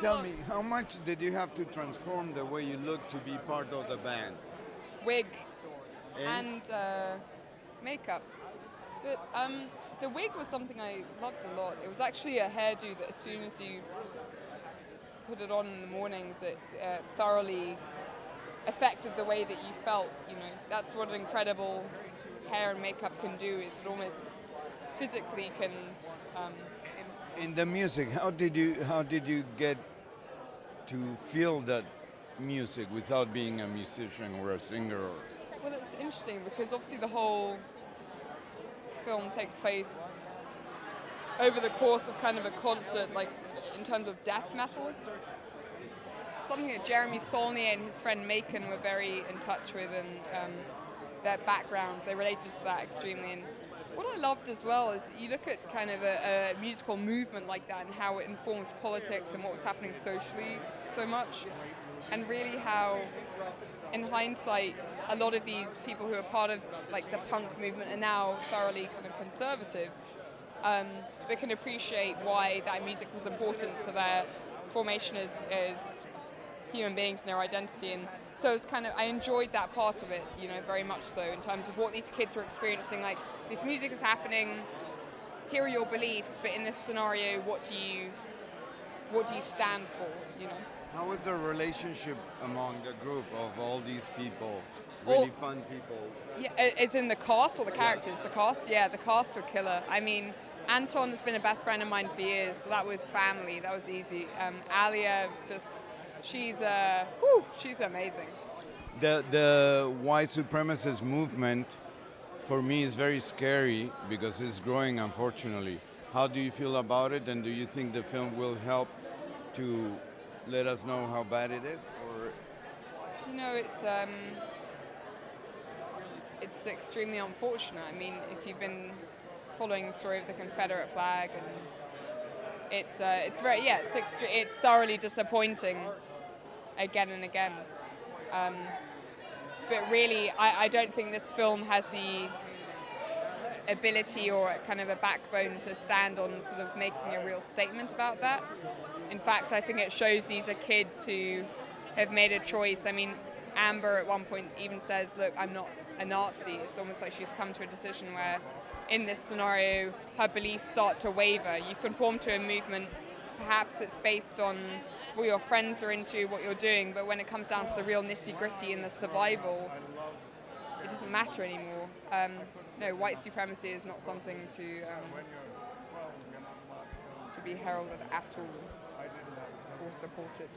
Tell me, how much did you have to transform the way you look to be part of the band? Wig And and makeup. But the wig was something I loved a lot. It was actually a hairdo that as soon as you put it on in the mornings, it thoroughly affected the way that you felt. You know, that's what incredible hair and makeup can do. Is it almost physically can. Um, in the music, how did you get to feel that music without being a musician or a singer? Or, well, it's interesting because obviously the whole film takes place over the course of kind of a concert, like in terms of death metal. Something that Jeremy Saulnier and his friend Macon were very in touch with, and their background, they related to that extremely. And what I loved as well is you look at kind of a musical movement like that and how it informs politics and what was happening socially so much, and really how, in hindsight, a lot of these people who are part of like the punk movement are now thoroughly kind of conservative, but can appreciate why that music was important to their formation as human beings and their identity. And so it's kind of, I enjoyed that part of it, you know, very much so, in terms of what these kids were experiencing. Like, this music is happening, here are your beliefs, but in this scenario, what do you stand for, you know? how was the relationship among the group of all these people? Really fun people. Yeah, as in the cast or the characters? The cast, yeah, the cast were killer. I mean, Anton has been a best friend of mine for years, so that was family, that was easy. Alia, just, she's amazing. The white supremacist movement, for me, is very scary because it's growing, unfortunately. How do you feel about it, and do you think the film will help to let us know how bad it is? Or You know, it's extremely unfortunate. I mean, if you've been following the story of the Confederate flag, and it's it's thoroughly disappointing again and again. But really, I don't think this film has the ability or kind of a backbone to stand on sort of making a real statement about that. In fact, I think it shows these are kids who have made a choice. I mean, Amber at one point even says, look, I'm not a Nazi. It's almost like she's come to a decision where in this scenario her beliefs start to waver. You've conformed to a movement, perhaps it's based on what your friends are into, what you're doing, but when it comes down to the real nitty-gritty and the survival, it doesn't matter anymore. No, white supremacy is not something to be heralded at all or supported.